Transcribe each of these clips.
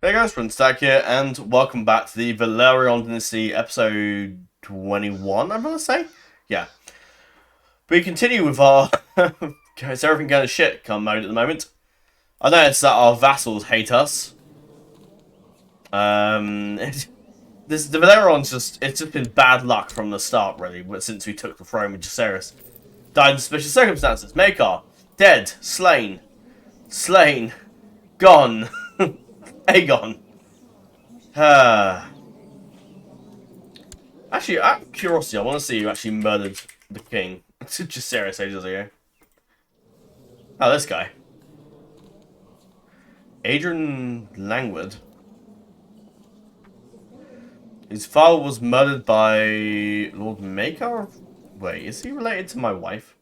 Hey guys, FrozenStag here, and welcome back to the Velaryon Dynasty episode 21, I'm gonna say? Yeah. We continue with our is everything going to shit come mode at the moment. I noticed that our vassals hate us. The Velaryon's it's just been bad luck from the start, really, since we took the throne with Jacaerys. Died in suspicious circumstances. Maekar, dead, slain, gone. Aegon. Actually, out of curiosity, I want to see who actually murdered the king. Jacaerys ages ago. Oh, this guy. Adrian Langwood. His father was murdered by Lord Maekar? Wait, is he related to my wife?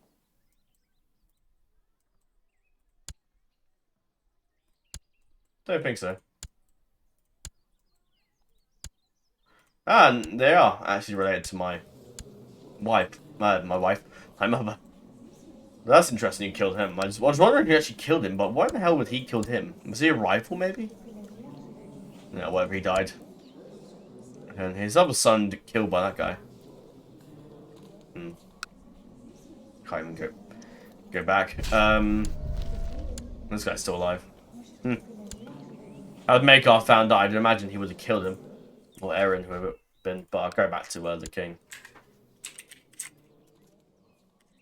Don't think so. Ah, they are actually related to my wife. My wife. My mother. That's interesting you killed him. I was wondering who actually killed him, but why the hell would he killed him? Was he a rival, maybe? No, whatever, he died. And his other son killed by that guy. Can't even go back. This guy's still alive. I would make our found out. I'd imagine he would have killed him. Or Aaron, whoever it been. But I'll go back to the king.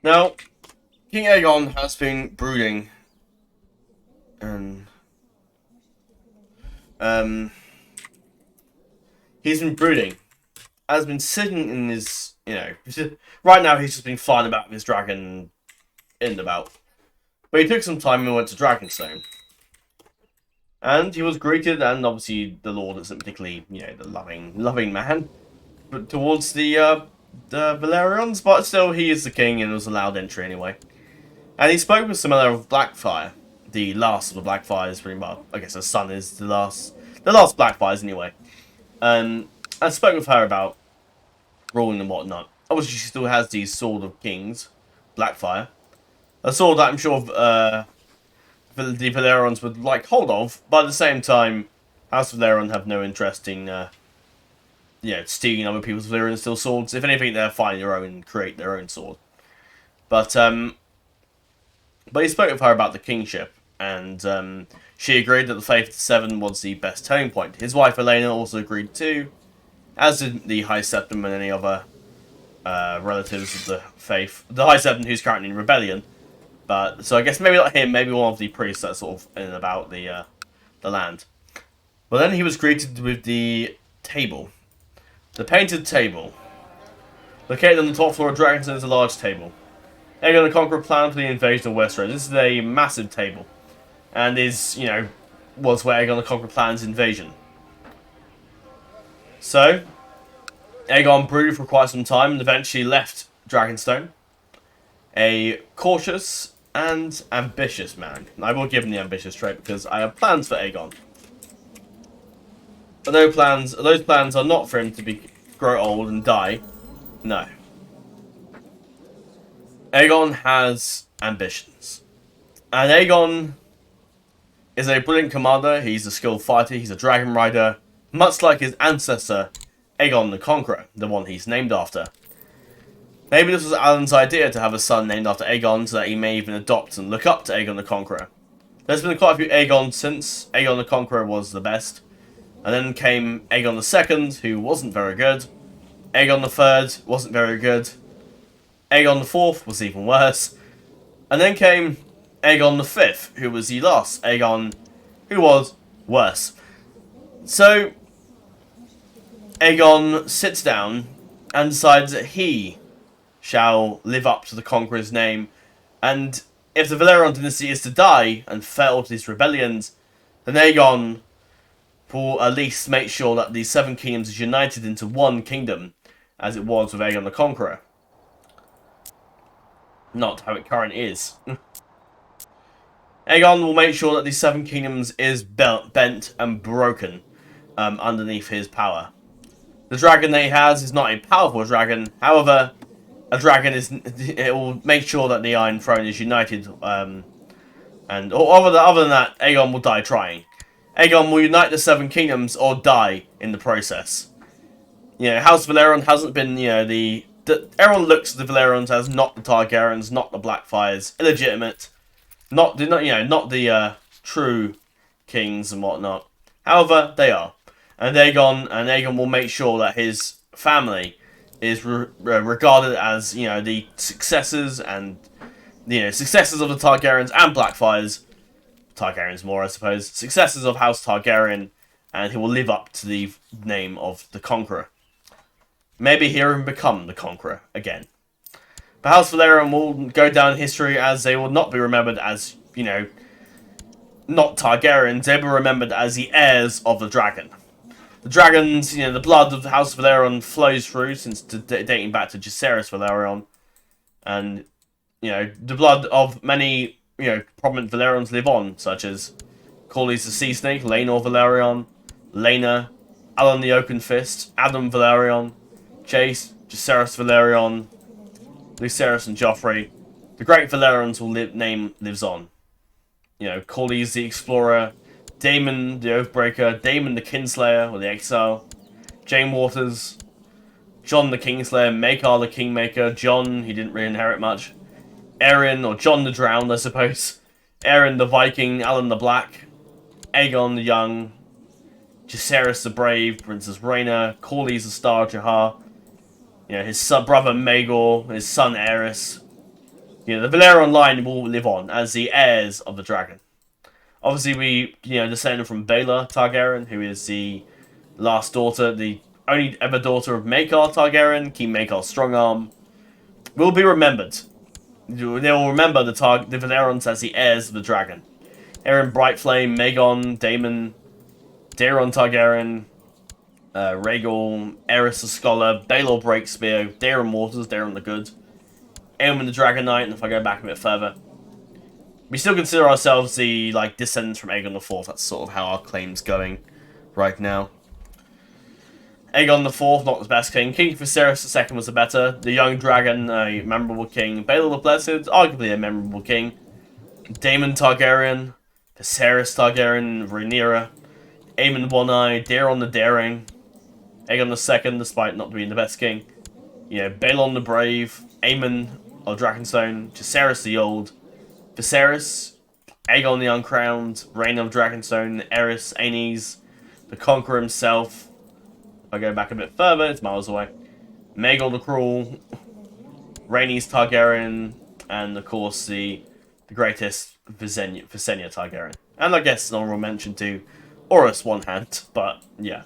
Now, King Aegon has been brooding. And he's been brooding. Has been sitting in his, right now he's just been flying about with his dragon in the belt. But he took some time and went to Dragonstone. And he was greeted, and obviously the Lord isn't particularly, the loving man, but towards the Velaryons, but still he is the king and was allowed entry anyway. And he spoke with some other Blackfyre, the last of the Blackfyres, pretty much. I guess her son is the last Blackfyres anyway. And spoke with her about ruling and whatnot. Obviously, she still has the Sword of Kings, Blackfyre, a sword that I'm sure the Velaryons would like hold of, but at the same time, House Velaryon have no interest in, stealing other people's Valyrian steel swords. If anything, they'll find their own and create their own sword. But he spoke with her about the kingship, and she agreed that the Faith of the Seven was the best turning point. His wife Elena also agreed too, as did the High Septon and any other relatives of the Faith. The High Septon, who's currently in rebellion. But so I guess maybe not him, maybe one of the priests that's sort of in and about the land. But then he was greeted with the table, the painted table. Located on the top floor of Dragonstone is a large table. Aegon the Conqueror planned for the invasion of Westeros. This is a massive table, and was where Aegon the Conqueror plans invasion. So Aegon brooded for quite some time and eventually left Dragonstone. A cautious and ambitious man. I will give him the ambitious trait because I have plans for Aegon. But those plans are not for him to grow old and die. No. Aegon has ambitions. And Aegon is a brilliant commander. He's a skilled fighter. He's a dragon rider. Much like his ancestor, Aegon the Conqueror, the one he's named after. Maybe this was Alan's idea to have a son named after Aegon so that he may even adopt and look up to Aegon the Conqueror. There's been quite a few Aegons since. Aegon the Conqueror was the best. And then came Aegon II, who wasn't very good. Aegon III wasn't very good. Aegon IV was even worse. And then came Aegon V, who was the last Aegon, who was worse. So, Aegon sits down and decides that he shall live up to the Conqueror's name, and if the Velaryon Dynasty is to die and fail to these rebellions, then Aegon will at least make sure that the Seven Kingdoms is united into one kingdom, as it was with Aegon the Conqueror. Not how it currently is. Aegon will make sure that the Seven Kingdoms is bent and broken underneath his power. The dragon that he has is not a powerful dragon, however, a dragon it will make sure that the Iron Throne is united, and other than that, Aegon will die trying. Aegon will unite the Seven Kingdoms or die in the process. House Velaryon hasn't been, everyone looks at the Velaryons as not the Targaryens, not the Blackfyres, illegitimate, not the true kings and whatnot. However, they are, and Aegon will make sure that his family is regarded as the successors and successors of the Targaryens and Blackfyres. Targaryens more, I suppose. Successors of House Targaryen, and he will live up to the name of the Conqueror. Maybe he'll even become the Conqueror again. But House Velaryon will go down in history as they will not be remembered as, not Targaryens. They will be remembered as the heirs of the dragon. The dragons, the blood of the House Velaryon flows through since dating back to Jacaerys Velaryon. And, the blood of many prominent Velaryons live on, such as Corlys the Sea Snake, Laenor Velaryon, Laena, Alan the Oaken Fist, Adam Velaryon, Jace, Jacaerys Velaryon, Lucerys and Joffrey. The great Velaryons name lives on. Corlys the Explorer, Daemon the Oathbreaker, Daemon the Kinslayer, or the Exile, Jane Waters, Jon the Kingslayer, Maekar the Kingmaker, Jon, he didn't really inherit much, Aerion, or Jon the Drowned, I suppose, Aerion the Viking, Alan the Black, Aegon the Young, Jacaerys the Brave, Princess Rhaena, Corlys the Star of Jahar, his brother Maegor, his son Aerys. The Velaryon line will live on as the heirs of the dragon. Obviously, we, descended from Baelor Targaryen, who is the last daughter, the only ever daughter of Maekar Targaryen, King Maekar's Strongarm, will be remembered. They will remember the Velaryons as the heirs of the dragon. Aeron Brightflame, Maegon, Daemon, Daeron Targaryen, Rhaegal, Aerys the Scholar, Baelor Breakspear, Daemon Waters, Daemon the Good, Aemon the Dragon Knight, and if I go back a bit further, we still consider ourselves the descendants from Aegon IV. That's sort of how our claim's going right now. Aegon IV, not the best king. King Viserys II was the better. The Young Dragon, a memorable king. Baelor the Blessed, arguably a memorable king. Daemon Targaryen, Viserys Targaryen, Rhaenyra, Aemon One-Eye, Daeron the Daring, Aegon II, despite not being the best king. Balon the Brave, Aemon of Dragonstone, Jacaerys the Old, Viserys, Aegon the Uncrowned, Reign of Dragonstone, Aerys, Aenys, the Conqueror himself. If I go back a bit further, it's miles away. Maegor the Cruel, Rhaenys Targaryen, and of course the greatest Visenya Targaryen. And I guess an honorable mention to Orys One Hand, but yeah.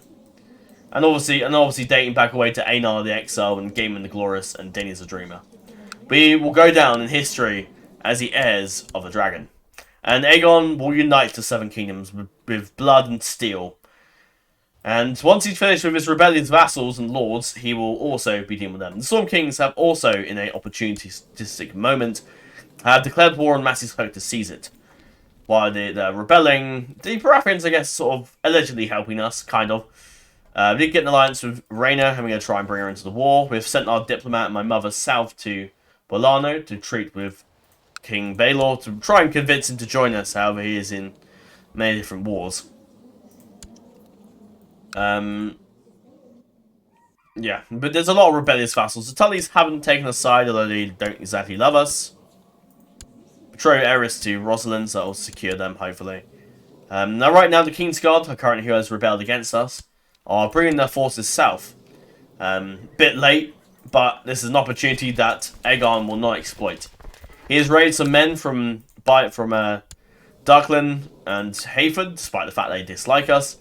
And obviously dating back away to Aenar the Exile and Gaemon the Glorious and Daenerys the Dreamer. We will go down in history as the heirs of the dragon. And Aegon will unite the Seven Kingdoms with blood and steel. And once he's finished with his rebellion's vassals and lords, he will also be dealing with them. The Storm Kings have also, in an opportunistic moment, have declared war on Massey's Hope to seize it. While they're rebelling, the Baratheons, I guess, sort of allegedly helping us, kind of. We did get an alliance with Rhaena, and we're going to try and bring her into the war. We've sent our diplomat and my mother south to Bolano to treat with King Baelor, to try and convince him to join us, however he is in many different wars. Yeah, but there's a lot of rebellious vassals. The Tullys haven't taken us side, although they don't exactly love us. Betray Aerys to Rosalind, so that will secure them, hopefully. Now, right now, the Kingsguard, currently who has rebelled against us, are bringing their forces south. Bit late, but this is an opportunity that Aegon will not exploit. He has raised some men from Darkland and Hayford, despite the fact they dislike us.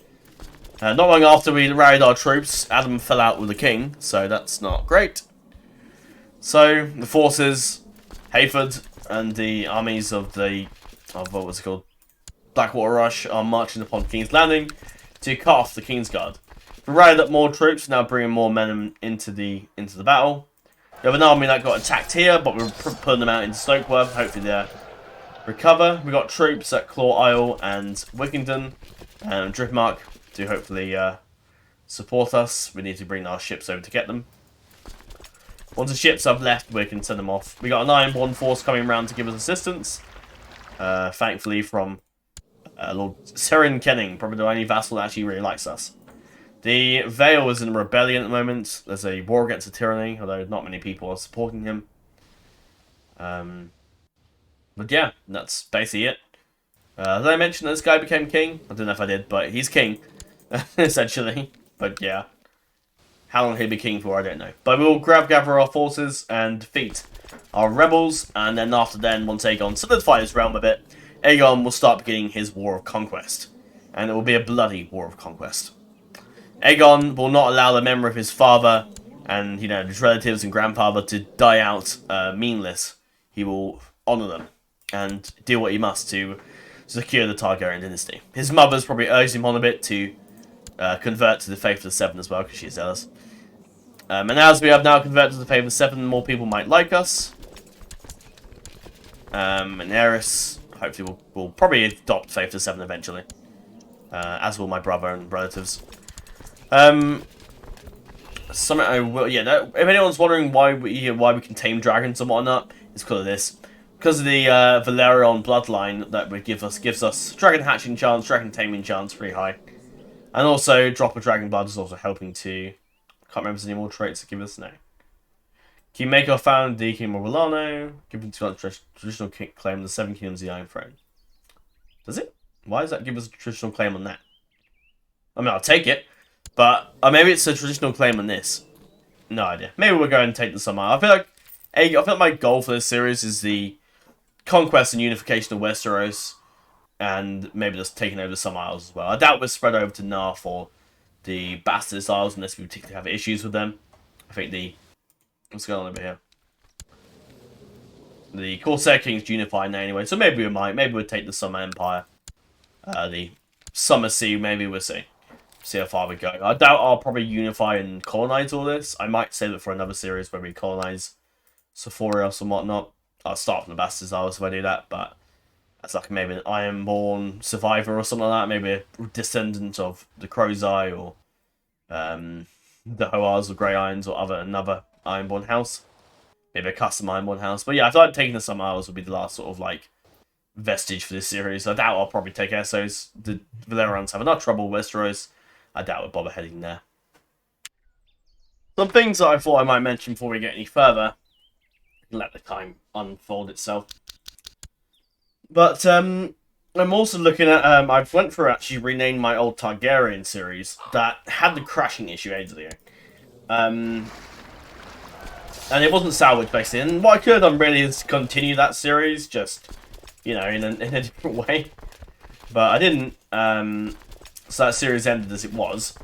Not long after we rallied our troops, Adam fell out with the king, so that's not great. So, the forces, Hayford, and the armies of what was it called? Blackwater Rush are marching upon King's Landing to cut off the Kingsguard. We rallied up more troops, now bringing more men into the battle. We have an army that got attacked here, but we're putting them out into Stokeworth. Hopefully they recover. We got troops at Claw Isle and Wickington and Driftmark to hopefully support us. We need to bring our ships over to get them. Once the ships have left, we can send them off. We got an Ironborn force coming around to give us assistance. Thankfully from Lord Seren Kenning, probably the only vassal that actually really likes us. The Vale is in a rebellion at the moment. There's a war against the tyranny, although not many people are supporting him. But yeah, that's basically it. Did I mention that this guy became king? I don't know if I did, but he's king, essentially. But yeah, how long he'll be king for, I don't know. But we'll gather our forces and defeat our rebels, and then after then, once Aegon solidifies his realm a bit, Aegon will start beginning his war of conquest. And it will be a bloody war of conquest. Aegon will not allow the memory of his father and, you know, his relatives and grandfather to die out meaningless. He will honour them and do what he must to secure the Targaryen dynasty. His mother's probably urged him on a bit to convert to the faith of the Seven as well, because she's zealous. And as we have now converted to the faith of the Seven, more people might like us. And Aerys, hopefully, will probably adopt faith of the Seven eventually. As will my brother and relatives. Something I will, yeah. If anyone's wondering why we can tame dragons and whatnot, it's because of this. Because of the Velaryon bloodline that would gives us dragon hatching chance, dragon taming chance pretty high, and also drop of dragon blood is also helping to. Can't remember if there's any more traits to give us now. King Maker found the King of Milano, given to traditional claim the Seven Kingdoms of the Iron Throne. Does it? Why does that give us a traditional claim on that? I mean, I'll take it. But maybe it's a traditional claim on this. No idea. Maybe we'll go and take the Summer. I feel like my goal for this series is the conquest and unification of Westeros, and maybe just taking over some isles as well. I doubt we're spread over to Narth or the Bastards Isles unless we particularly have issues with them. I think what's going on over here? The Corsair King's unified now anyway, so maybe we might. Maybe we'll take the Summer Empire. The Summer Sea, maybe we'll see. See how far we go. I doubt I'll probably unify and colonize all this. I might save it for another series where we colonize Sephorios and whatnot. I'll start from the Bastards Isles if I do that, but that's like maybe an Ironborn survivor or something like that. Maybe a descendant of the Crow's Eye or the Hoars or Grey Irons or another Ironborn house. Maybe a custom Ironborn house. But yeah, I thought taking the Some Isles would be the last sort of like vestige for this series. I doubt I'll probably take Essos. The Velaryons have enough trouble with Westeros. I doubt we'll bother heading there. Some things that I thought I might mention before we get any further. Let the time unfold itself. But I'm also looking at I've went through actually renamed my old Targaryen series that had the crashing issue ages ago. And it wasn't salvaged basically. And what I could have done really is continue that series, just you know, in a different way. But I didn't. So that series ended as it was.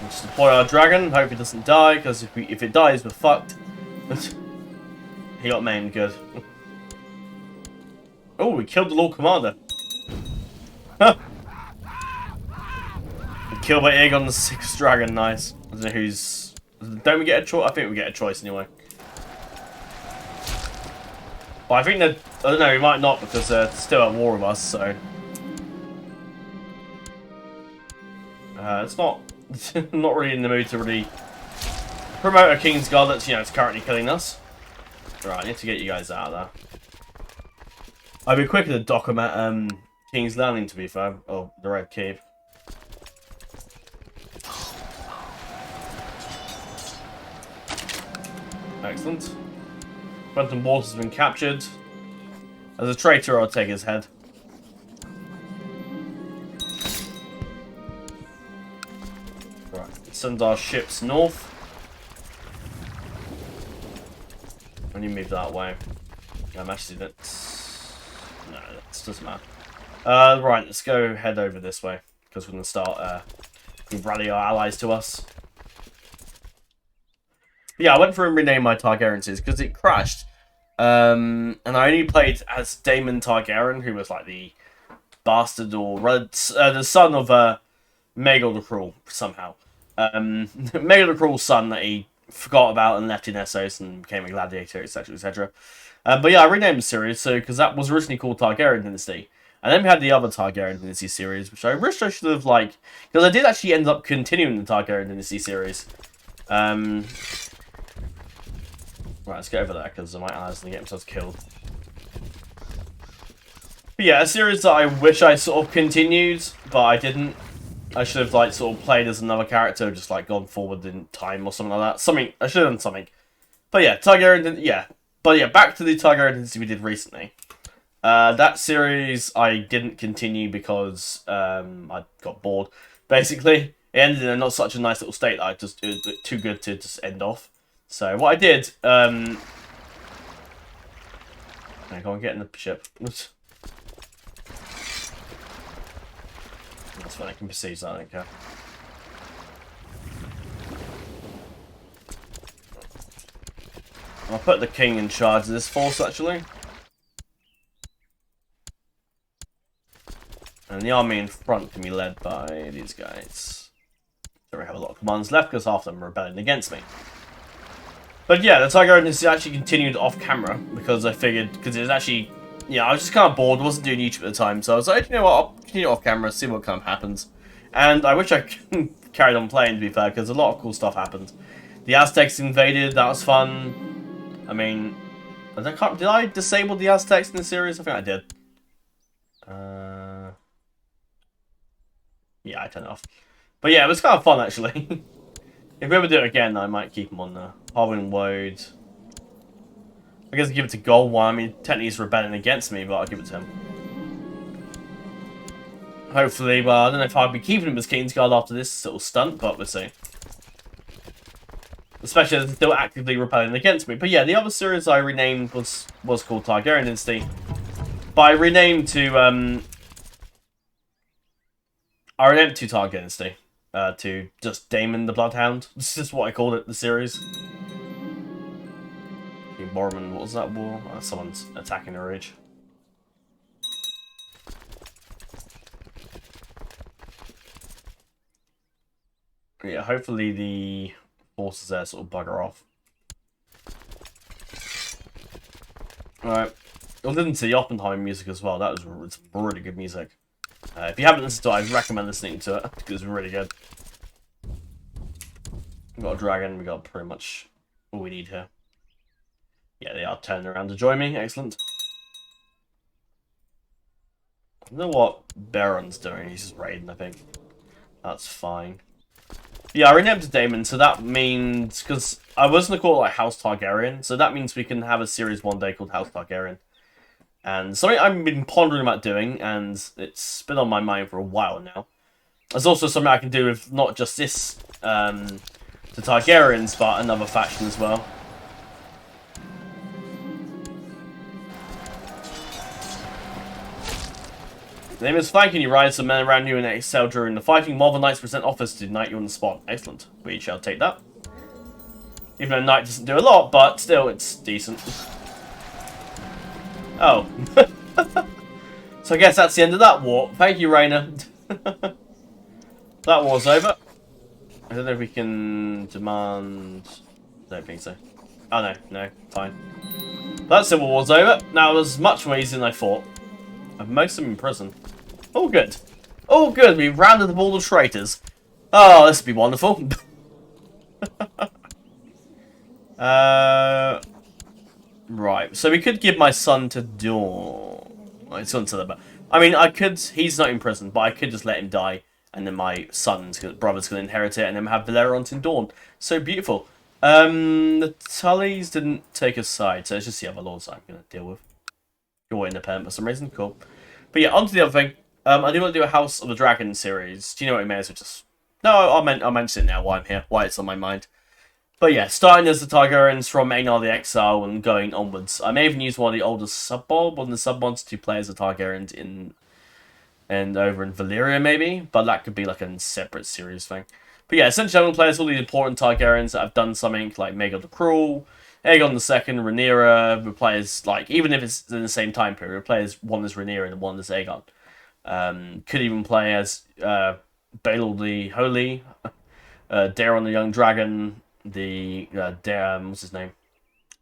We'll just deploy our dragon, hope it doesn't die, because if it dies, we're fucked. He got maimed, good. Oh, we killed the Lord Commander. Killed by Aegon the Sixth Dragon, nice. I don't know who's... Don't we get a choice? I think we get a choice anyway. But I think that... I don't know, we might not, because they're still at war with us, so... It's not... not really in the mood to really... promote a King's Guard that's, you know, it's currently killing us. Right, I need to get you guys out of there. I'd be quicker to dock them at King's Landing, to be fair. Oh, the Red Keep. Excellent. Quentin Waters has been captured. As a traitor, I'll take his head. Right, send our ships north. When you move that way. Actually, that's... No, that doesn't matter. Right, let's go head over this way. Because we're going to start... we rally our allies to us. But yeah, I went through and renamed my Targaryen series because it crashed. And I only played as Daemon Targaryen, who was like the bastard or... the son of Maegor the Cruel, somehow. Maegor the Cruel's son that he forgot about and left in Essos and became a gladiator, etc, etc. But yeah, I renamed the series because that was originally called Targaryen Dynasty. And then we had the other Targaryen Dynasty series, which I wish I should have, like... Because I did actually end up continuing the Targaryen Dynasty series. Right, let's get over there, because my allies going to get themselves killed. But yeah, a series that I wish I sort of continued, but I didn't. I should have like sort of played as another character, just like gone forward in time or something like that. Something I should have done something. But yeah, Targaryen. Yeah, but yeah, back to the Targaryen Dynasty we did recently. That series I didn't continue because I got bored. Basically, it ended in not such a nice little state that it was too good to just end off. So what I did, I go and get in the ship. That's when I can perceive that, I think. I'll put the king in charge of this force, actually. And the army in front can be led by these guys. Don't really have a lot of commands left because half of them are rebelling against me. But yeah, the Targaryen Dynasty actually continued off camera because I figured, because it was actually, yeah, I was just kind of bored, wasn't doing YouTube at the time, so I was like, you know what, I'll continue off camera, see what kind of happens. And I wish I carried on playing, to be fair, because a lot of cool stuff happened. The Aztecs invaded, that was fun. I mean, did I disable the Aztecs in the series? I think I did. Yeah, I turned it off. But yeah, it was kind of fun, actually. If we ever do it again, I might keep him on there. Harwin Woad. I guess I'll give it to Gold One. I mean, technically he's rebelling against me, but I'll give it to him. Hopefully, well, I don't know if I'll be keeping him as Kingsguard after this little stunt, but we'll see. Especially as he's still actively rebelling against me. But yeah, the other series I renamed was called Targaryen Dynasty. But I renamed to, Targaryen Dynasty. To just Daemon the Bloodhound. This is what I called it, the series. Borman, what was that war? Someone's attacking the ridge. Yeah, hopefully the forces there sort of bugger off. Alright. I listened to the Oppenheimer music as well. That was really good music. If you haven't listened to it, I'd recommend listening to it because it's really good. We've got a dragon, we've got pretty much all we need here. Yeah, they are turning around to join me. Excellent. I don't know what Baron's doing. He's just raiding, I think. That's fine. Yeah, I renamed to Daemon, so that means... Because I was going to call it like House Targaryen, so that means we can have a series one day called House Targaryen. And something I've been pondering about doing, and it's been on my mind for a while now. There's also something I can do with not just this, the Targaryens, but another faction as well. The name is flanking you, ride some men around you and excel during the fighting. Marvel Knights present offers to knight you on the spot. Excellent. We shall take that. Even though knight doesn't do a lot, but still, it's decent. Oh. So I guess that's the end of that war. Thank you, Rainer. That war's over. I don't know if we can demand... I don't think so. Oh, no, fine. That civil war's over. Now, it was much more easier than I thought. Most of them in prison. All good. All good. We've rounded up all the traitors. Oh, this would be wonderful. Right. So we could give my son to Dawn. My son to the... I mean, I could... He's not in prison, but I could just let him die. And then my brother's going to inherit it. And then have Velaryon and Dawn. So beautiful. The Tullys didn't take a side. So it's just the other lords I'm going to deal with. You're independent for some reason. Cool. But yeah, on to the other thing. I do want to do a House of the Dragon series. Do you know what? I may as well just... No, I'll mention it now while I'm here. Why it's on my mind. But yeah, starting as the Targaryens from Aegon the Exile and going onwards. I may even use one of the older sub-mods, one of the sub-mods to play as the Targaryens over in Valyria maybe. But that could be like a separate series thing. But yeah, essentially I'm going to play as all the important Targaryens that have done something like Maegor the Cruel, Aegon II, Rhaenyra. We play as, like, even if it's in the same time period, we play as one as Rhaenyra and one as Aegon. Could even play as Baelor the Holy, Daeron the Young Dragon, what's his name?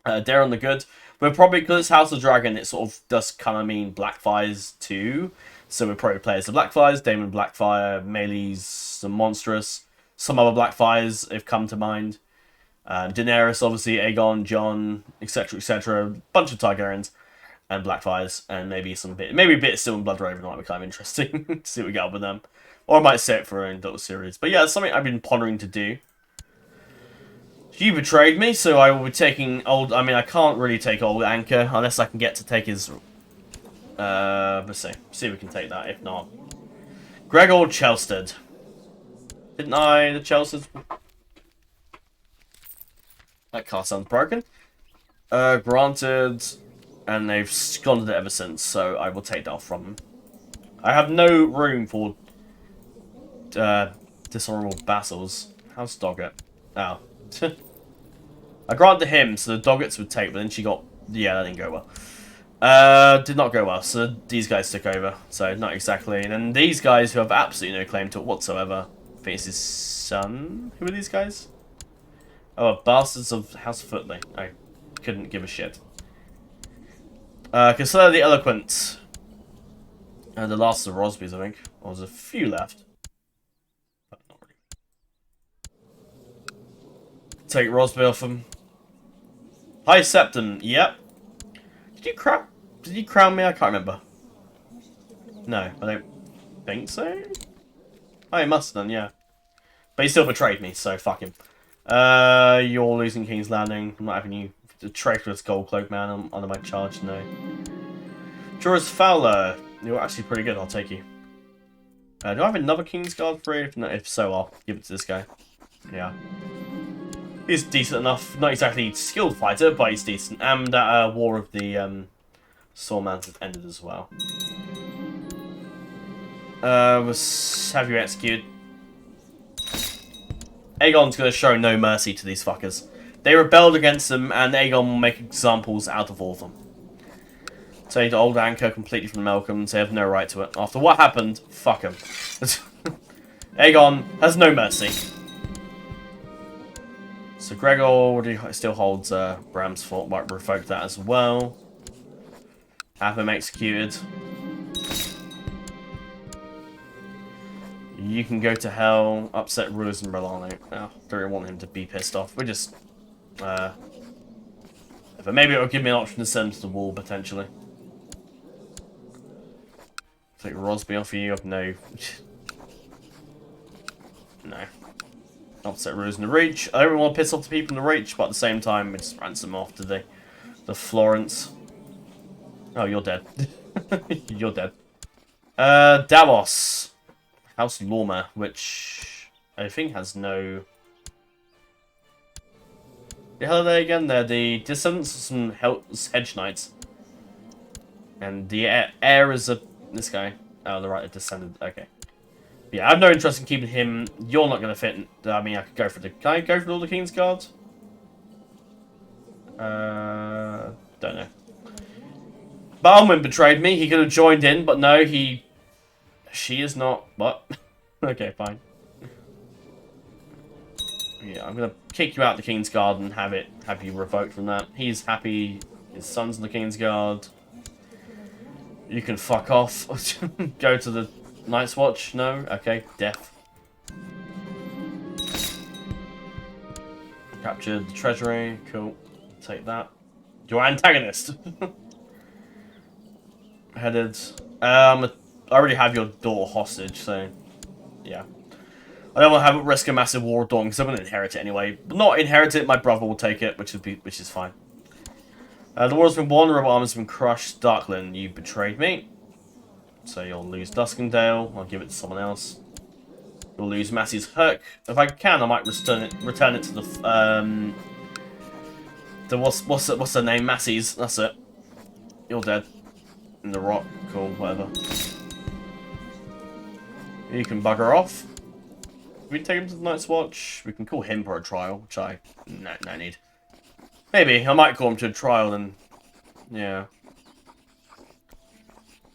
Daeron the Good. We're probably, because it's House of Dragon, it sort of does kind of mean Blackfyres too. So we'll probably play as the Blackfyres, Daemon Blackfyre, Meleys, the Monstrous, some other Blackfyres have come to mind. Daenerys, obviously, Aegon, Jon, etc., etc. A bunch of Targaryens. and Blackfyres, and maybe a bit of Steel and Blood Raven might be kind of interesting to see what we get up with them. Or I might set it for our own little series. But yeah, it's something I've been pondering to do. You betrayed me, so I will be taking old... I mean, I can't really take old Anchor unless I can get to take his... let's see. See if we can take that. If not... Gregor Chelstead. Didn't I? The Chelsteads... That card sounds broken. Granted... And they've squandered it ever since, so I will take that off from them. I have no room for... dishonorable vassals. How's Doggett? Oh. I granted him, so the Doggetts would take, but then she got... Yeah, that didn't go well. Did not go well, so these guys took over. So, not exactly. And then these guys who have absolutely no claim to it whatsoever. I think it's his son. Who are these guys? Oh, bastards of House Footley. I couldn't give a shit. Consider the Eloquent. The last of the Rosbys, I think. Or there's a few left. But not really. Take Rosby off him. High Septon, yep. Did you crown me? I can't remember. No, I don't think so. Oh, he must have done, yeah. But he still betrayed me, so fuck him. You're losing King's Landing. I'm not having you. The traitorous Gold Cloak man under my charge, no. Jorah's Fowler. You're actually pretty good, I'll take you. Do I have another King's Guard free? If so, I'll give it to this guy. Yeah. He's decent enough. Not exactly skilled fighter, but he's decent. And that War of the Sawmans has ended as well. Have you executed? Aegon's going to show no mercy to these fuckers. They rebelled against them, and Aegon will make examples out of all of them. Take the old Anchor completely from the Malcolms. They have no right to it. After what happened, fuck him. Aegon has no mercy. So Gregor already still holds Bram's Fort. Might revoke that as well. Have him executed. You can go to hell. Upset rulers in Rolano. Oh, don't really want him to be pissed off. We're just... but maybe it'll give me an option to send him to the wall, potentially. Take Rosby off you. No. No. Offset rulers in the Reach. I don't really want to piss off the people in the Reach, but at the same time, we just ransom them off to the Florence. Oh, you're dead. You're dead. Davos. House Lorma, which I think has no... The hell are they again? They're the descendants of some hedge knights. And the heir is this guy. Oh, the right, a descendant. Okay. Yeah, I have no interest in keeping him. You're not going to fit. I mean, I could go for the... Can I go for all the King's Guards? Don't know. Balman betrayed me. He could have joined in, but no, he... She is not... What? Okay, fine. Yeah, I'm going to kick you out the King's Guard and have you revoked from that. He's happy. His son's in the King's Guard. You can fuck off. Go to the Night's Watch. No? Okay, death. Captured the treasury. Cool. Take that. Your antagonist. Headed. I already have your daughter hostage, so yeah. I don't want to have risk a massive war of dawn because I'm going to inherit it anyway. But not inherit it, my brother will take it, which is fine. The war's been won, the rebel army's been crushed. Darkland, you betrayed me. So you'll lose Duskendale. I'll give it to someone else. You'll lose Massey's Herc. If I can, I might return it to the what's her name? Massey's. That's it. You're dead. In the rock. Cool. Whatever. You can bugger off. We take him to the Night's Watch. We can call him for a trial, which no need. Maybe I might call him to a trial then. Yeah.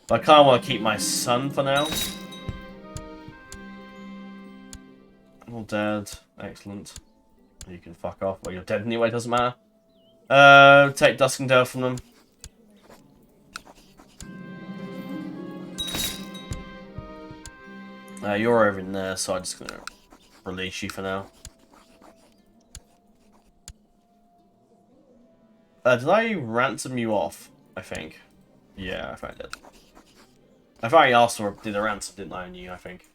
But I kind of want to keep my son for now. All dead. Excellent. You can fuck off. Well, you're dead anyway. Doesn't matter. Take Duskendale from them. You're over in there, so I'm just gonna release you for now. Did I ransom you off? I think. Yeah, I found it. I thought I asked for did a ransom, didn't I, on you, I think.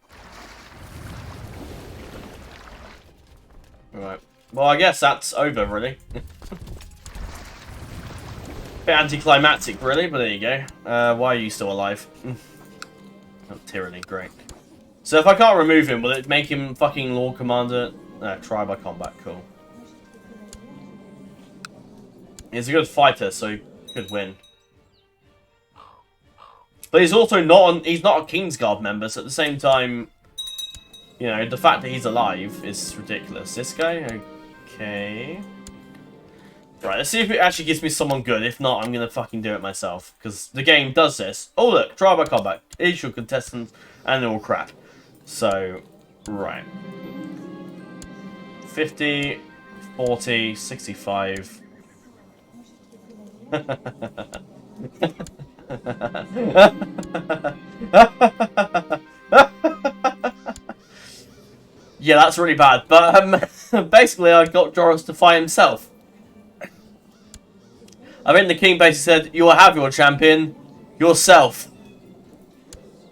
Right. Well, I guess that's over, really. Bit anticlimactic, really, but there you go. Why are you still alive? Oh, tyranny, great. So if I can't remove him, will it make him fucking Lord Commander? Try by combat, cool. He's a good fighter, so he could win. But he's also he's not a Kingsguard member, so at the same time, you know, the fact that he's alive is ridiculous. This guy? Okay. Right, let's see if it actually gives me someone good. If not, I'm going to fucking do it myself. Because the game does this. Oh, look. Trial by combat. Is your contestant and all crap. So, right. 50, 40, 65. Yeah, that's really bad. But basically, I got Joris to fight himself. I think the king basically said, "You will have your champion yourself."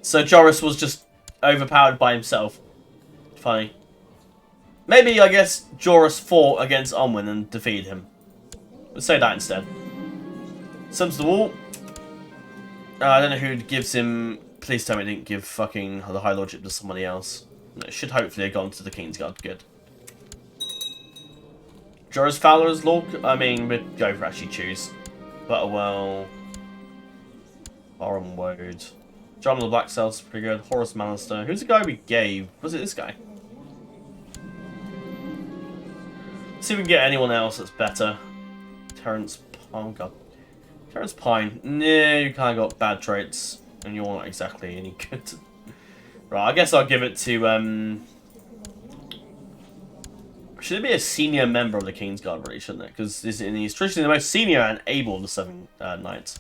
So Joris was just overpowered by himself. Funny. Maybe, I guess, Joris fought against Onwin and defeated him. Let's say that instead. Sums the wall. I don't know who gives him... Please tell me it didn't give fucking the High Lordship to somebody else. It should hopefully have gone to the Kingsguard. Good. Joris Fowler's Lord... I mean, we'd go for actually choose. Butterwell. Baron Woad. John of the Black Cells is pretty good. Horace Manister. Who's the guy we gave? Was it this guy? See if we can get anyone else that's better. Terrence... Oh, God. Terrence Pine. Nah, you kind of got bad traits. And you're not exactly any good. Right, I guess I'll give it to... Should it be a senior member of the Kingsguard, really, shouldn't it? Because he's traditionally the most senior and able of the 7 knights.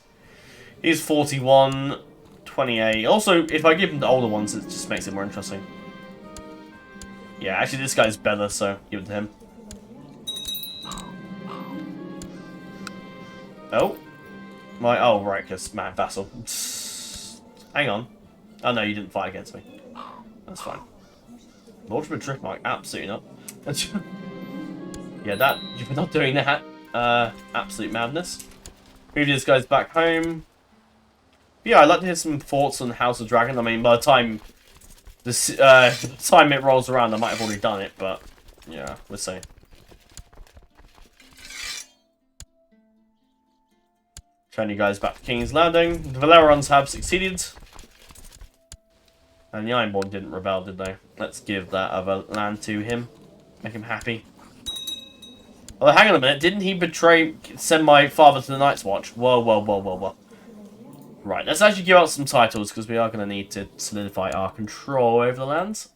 He's 41, 28. Also, if I give him the older ones, it just makes it more interesting. Yeah, actually, this guy's better, so give it to him. Oh. Oh, right, because man, vassal. Hang on. Oh, no, you didn't fight against me. That's fine. Lord from a drift mark, absolutely not. Yeah, you're not doing that. Absolute madness. Move these guys back home. Yeah, I'd like to hear some thoughts on House of Dragon. I mean, by the time it rolls around, I might have already done it, but yeah, we'll see. Turn you guys back to King's Landing. The Velaryons have succeeded. And the Ironborn didn't rebel, did they? Let's give that other land to him. Make him happy. Although, hang on a minute. Didn't he send my father to the Night's Watch? Whoa, whoa, whoa, whoa, whoa. Right, let's actually give out some titles, because we are going to need to solidify our control over the lands.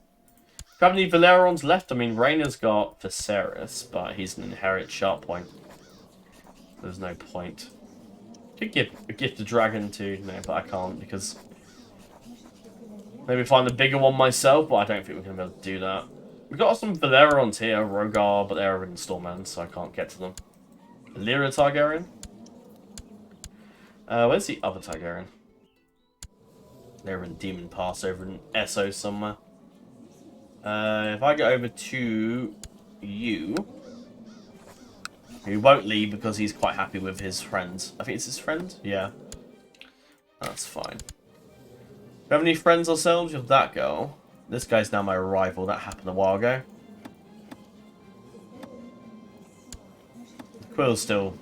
Do you have any Velaryons left? I mean, Rhaenyra's got Viserys, but he's an inherit sharp point. There's no point. Could give a gift of dragon to... No, but I can't, because... Maybe find the bigger one myself, but I don't think we're going to be able to do that. We've got some Velaryons here, Rogar, but they're in Stormlands, so I can't get to them. Lyra Targaryen? Where's the other Targaryen? They're in Demon Pass over in Essos somewhere. If I go over to you... He won't leave because he's quite happy with his friends. I think it's his friend? Yeah. That's fine. Do we have any friends ourselves with that girl? This guy's now my rival. That happened a while ago. Quill's still...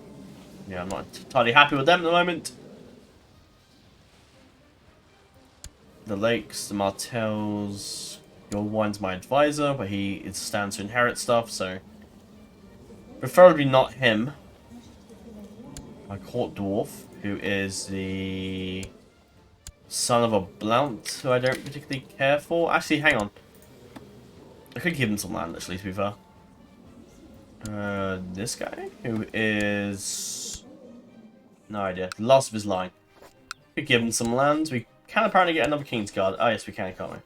Yeah, I'm not entirely happy with them at the moment. The Lakes, the Martells... Goldwine's my advisor, but he stands to inherit stuff, so... Preferably not him. My court dwarf, who is the son of a Blount, who I don't particularly care for. Actually, hang on. I could give him some land, actually, to be fair. This guy, who is... No idea. The last of his line. Could give him some land. We can apparently get another Kingsguard. Oh, yes, we can, can't we?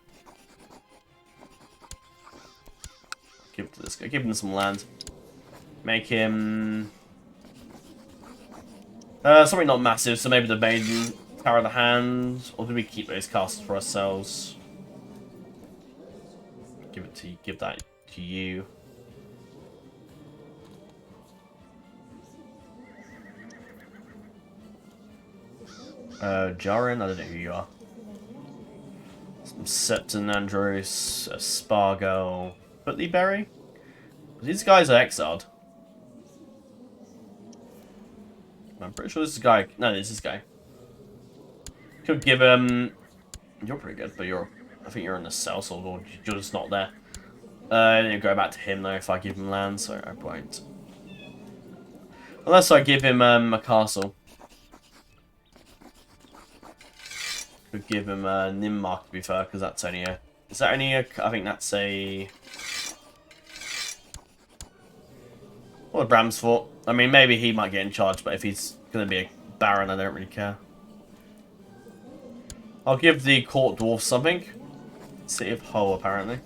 Give it to this guy. Give him some land. Make him... something not massive, so maybe the maiden. Tower of the Hand, or do we keep those castles for ourselves? Give it to you, give that to you. Jaren, I don't know who you are. Some Septon Andros, Spargo, Footlyberry. These guys are exiled. I'm pretty sure this is a guy. No, this is this guy. Could give him. You're pretty good, but I think you're in the south, or you're just not there. Then go back to him though if I give him land, so I won't. Unless I give him a castle. Could give him a Nimmark to be fair, because that's only a. Is that only a? I think that's a. What a Bramsfort. I mean, maybe he might get in charge, but if he's going to be a Baron, I don't really care. I'll give the Court Dwarf something. City of Hull, apparently.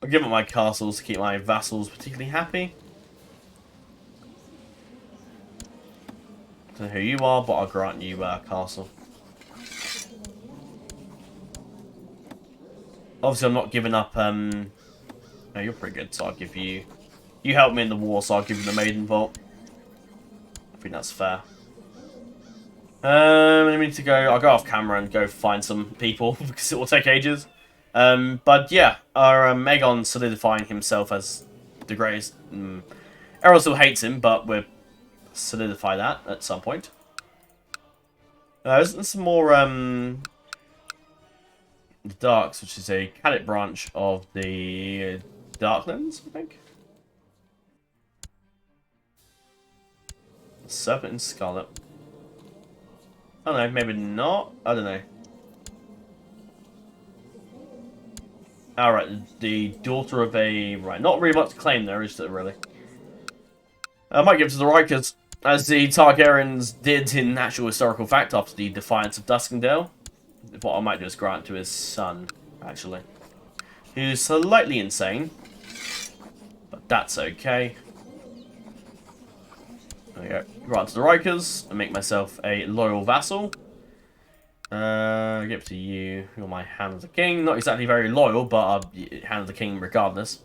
I'll give it my castles to keep my vassals particularly happy. Don't know who you are, but I'll grant you a castle. Obviously, I'm not giving up. No, you're pretty good, so I'll give you. You helped me in the war, so I'll give you the Maiden Vault. I think that's fair. I need to go. I'll go off camera and go find some people because it will take ages. But yeah, our Aegon solidifying himself as the greatest. Errol still hates him, but we'll solidify that at some point. There's some more the Darks, which is a Cadet branch of the Darklands, I think. Serpent and Scarlet. I don't know, maybe not. I don't know. Alright, the daughter of a... Right, not really much to claim there, is there, really? I might give it to the Rikers, as the Targaryens did in actual historical fact after the defiance of Duskendale. What I might do is grant to his son, actually. Who's slightly insane. But that's okay. There we go. Grant to the Rikers and make myself a loyal vassal. Give it to you. You're my Hand of the King. Not exactly very loyal, but Hand of the King regardless.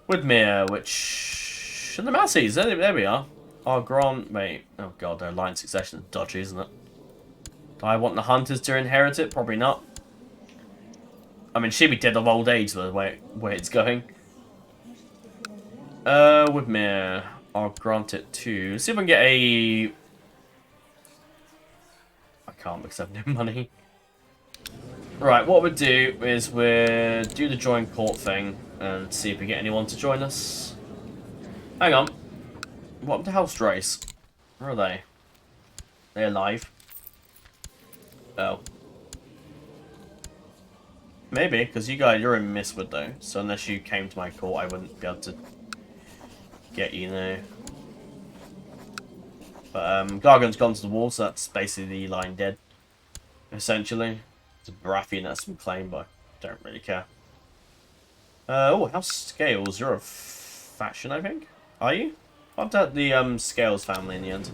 Widmere, which... And the Massies, there we are. I'll grant... Wait. Oh god, their line succession is dodgy, isn't it? Do I want the Hunters to inherit it? Probably not. I mean, she'd be dead of old age, the way it's going. Widmere, I'll grant it to... Let's see if I can get a... I can't because I have no money. Right, what we'll do is we'll do the join court thing and see if we get anyone to join us. Hang on. What the hell's Drace? Where are they? They're alive. Oh. Maybe, because you're in Mistwood though, so unless you came to my court, I wouldn't be able to get you now. But Gargon's gone to the wall, so that's basically the line dead. Essentially. It's a Baratheon that's some claim, but I don't really care. Oh, House Scales, you're a faction, I think? Are you? I've done the Scales family in the end.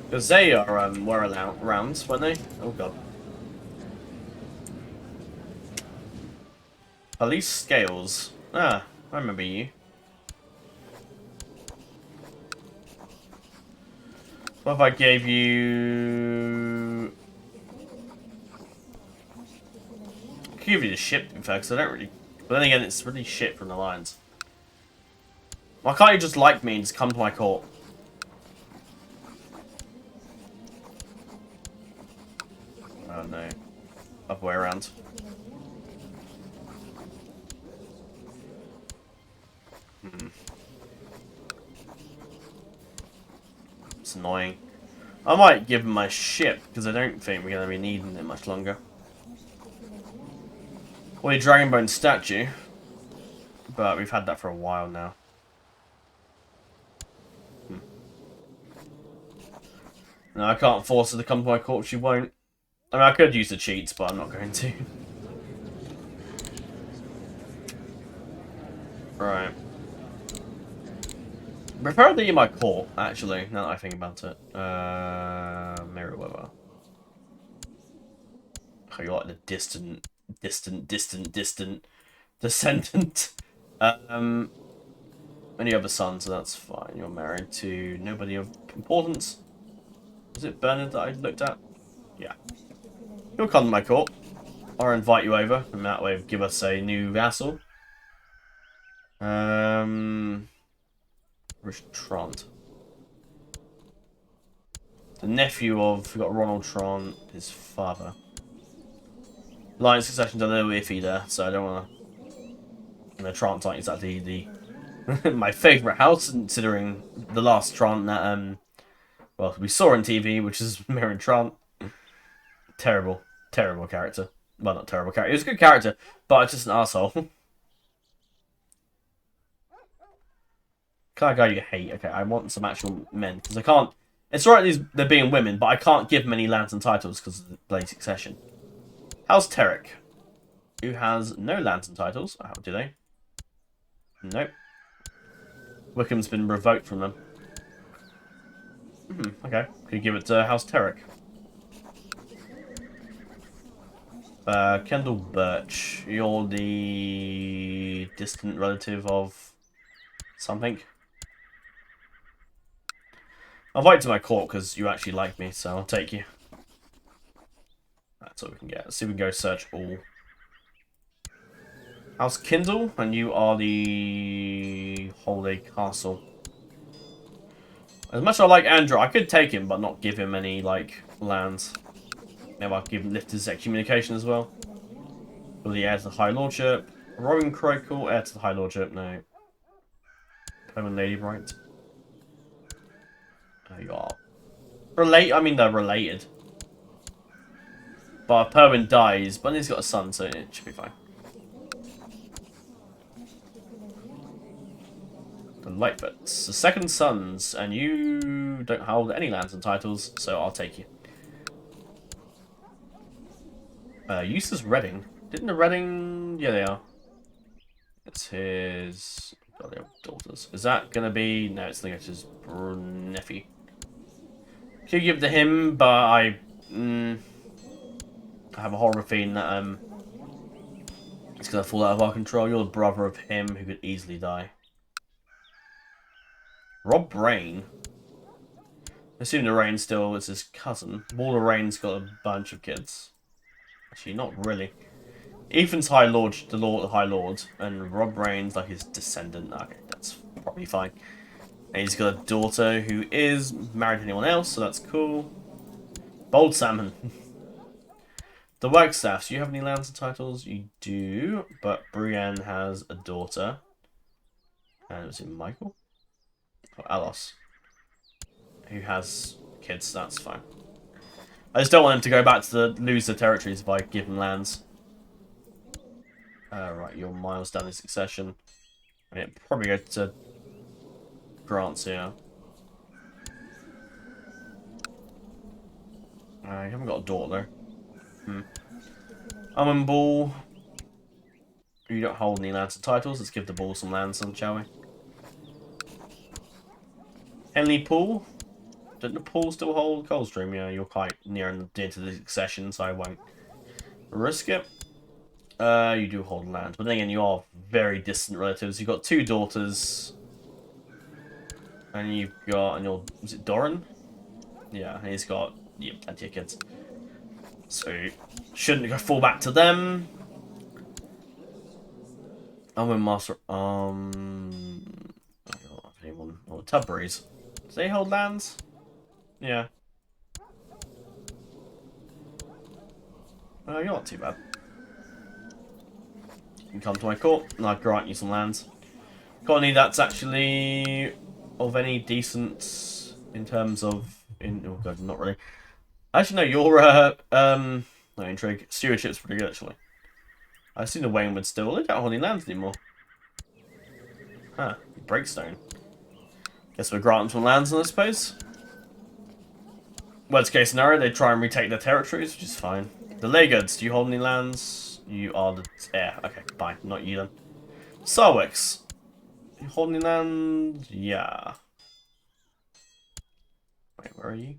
Because they are were around, weren't they? Oh god. Police Scales. Ah, I remember you. What if I gave you... I could give you the ship, in fact, because I don't really... But then again, it's really shit from the Lions. Why can't you just like me and just come to my court? Oh no. Other way around. It's annoying. I might give him my ship, because I don't think we're going to be needing it much longer. Or a Dragonbone statue. But we've had that for a while now. No, I can't force her to come to my court, she won't. I mean, I could use the cheats, but I'm not going to. Right. Preferably in my court, actually, now that I think about it. Merryweather. Oh, you're like the distant descendant. Any other sons, so that's fine. You're married to nobody of importance. Is it Bernard that I looked at? Yeah. You'll come to my court. I'll invite you over, and that way give us a new vassal. Trant. The nephew of, we've got Ronald Trant, his father. Line succession's a little iffy there, so I don't want to... The Trant aren't exactly the my favourite house, considering the last Trant that, well, we saw on TV, which is Meryn Trant. Terrible. Terrible character. Well, not terrible character. He was a good character, but it's just an asshole. Kind of guy you hate. Okay, I want some actual men, because I can't... It's right they're being women, but I can't give them any lands and titles because of the bloody succession. How's Terrick? Who has no lands and titles. How do they? Nope. Wickham's been revoked from them. Okay. Could give it to House Terrick. Kendall Birch. You're the distant relative of something. I'll invite you to my court because you actually like me, so I'll take you. That's all we can get. Let's see if we can go search all. House Kindle, and you are the Holiday Castle. As much as I like Andrew, I could take him, but not give him any, like, lands. Maybe I'll give him lift his communication as well. Will the heir to the High Lordship. Robin Croakle, heir to the High Lordship, no. Permanent Lady Bright. There you are. I mean, they're related. But Perwyn dies, but he's got a son, so it should be fine. The Lightfoots. The second sons, and you don't hold any lands and titles, so I'll take you. Eustace Redding. Didn't the Redding... Yeah, they are. It's his... God, they have daughters. Is that going to be... No, it's his nephew. Could give it to him, but I have a horrible feeling that it's going to fall out of our control. You're the brother of him who could easily die. Rob Rain. I assume the Rain still is his cousin. Walder Rain's got a bunch of kids. Actually, not really. Ethan's High Lord, the High Lord, and Rob Rain's like his descendant. Okay, that's probably fine. And he's got a daughter who is married to anyone else, so that's cool. Bold Salmon. The Wagstaffs. Do you have any lands and titles? You do, but Brienne has a daughter. And was it Michael? Or Alos. Who has kids, so that's fine. I just don't want him to go back to lose the territories if I give him lands. Right, you're miles down in succession. I mean, probably go to grants here. I haven't got a daughter though. Almond Ball. You don't hold any lands and titles. Let's give the ball some lands, shall we? Henley Pool. Didn't the pool still hold Coldstream? Yeah, you're quite near into the succession, so I won't risk it. You do hold land, but then again, you are very distant relatives. You've got two daughters, and you've got, was it Doran? Yeah, and he's got plenty of kids. So shouldn't go fall back to them. I'm with Master. I don't have anyone. Oh, Tudbury's. Do they hold lands? Yeah. You're not too bad. You can come to my court, and I'll grant you some lands. Got any that's actually of any decent in terms of... oh god, not really. Actually, no, your no, intrigue. Stewardship's pretty good, actually. I assume the Waynwood still... They don't hold any lands anymore. Huh, Breakstone. Guess we're granting some lands, I suppose. Worst case scenario, they try and retake their territories, which is fine. The Laygards, do you hold any lands? You are the heir. Okay, fine. Not you then. Sarwicks. You hold any lands? Yeah. Wait, where are you?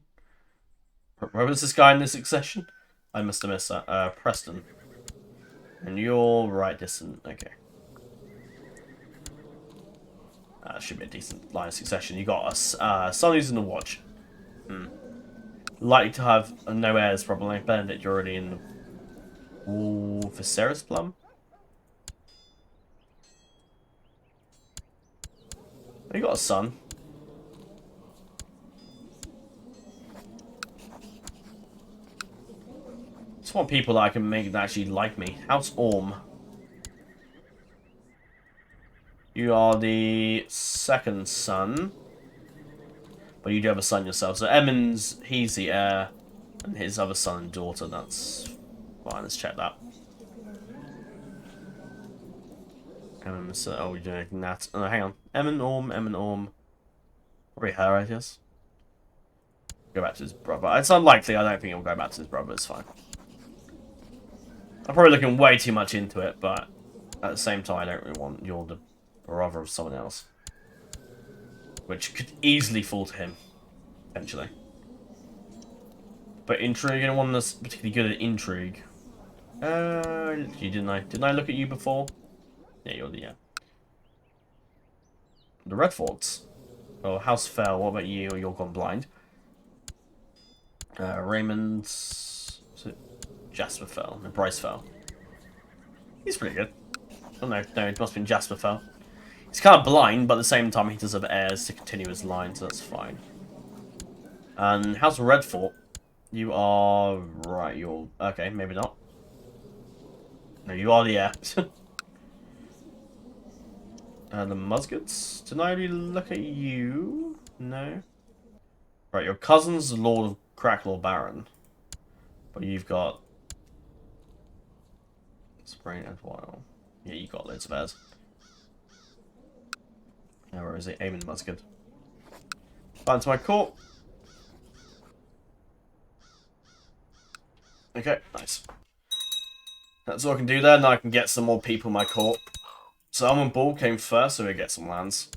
Where was this guy in the succession? I must have missed that. Preston. And you're right distant. Okay. Should be a decent line of succession. You got us. Son who's in the watch. Likely to have no heirs, probably. Benedict, you're already in the... Ooh, Viserys Plum? You got a son. Just want people that I can make that actually like me. House Orm. You are the second son. But you do have a son yourself. So Emmons, he's the heir. And his other son and daughter, that's fine. Let's check that. Oh, we're doing that. Oh, hang on. Emmon Orm. Probably her, I guess. Go back to his brother. It's unlikely. I don't think he'll go back to his brother. It's fine. I'm probably looking way too much into it, but at the same time, I don't really want you're the brother of someone else. Which could easily fall to him, eventually. But intrigue, anyone that's particularly good at intrigue. Didn't I look at you before? Yeah, you're the, The Redfords. Oh, House Fell, what about you? You're gone blind. Raymond's... Jasper Fell. No, Bryce Fell. He's pretty good. Oh, no, it must have been Jasper Fell. He's kind of blind, but at the same time he does have heirs to continue his line, so that's fine. And House of Redfort, you are... Right, you're... Okay, maybe not. No, you are the heir. The Musgets? Didn't I really look at you? No. Right, your cousin's the Lord of Cracklaw Baron. But you've got... Spring and Wild. Yeah, you got loads of heirs. Now, where is it? Aemon Musket. Back to my court. Okay, nice. That's all I can do there. Now I can get some more people in my court. So Almond Bull came first, so we get some lands.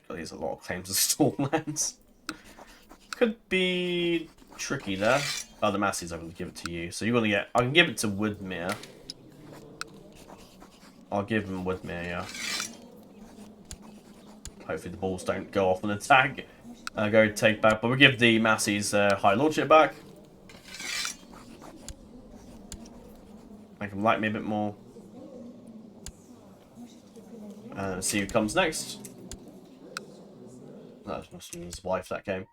There's a lot of claims to store lands. Could be tricky there. Oh, the Massies, I'm going to give it to you. So you're going to get... I can give it to Woodmere. I'll give him Woodmere, yeah. Hopefully the balls don't go off on an attack. Go take back. But we'll give the Massies High Lordship back. Make them like me a bit more. See who comes next. That must have been his wife that came.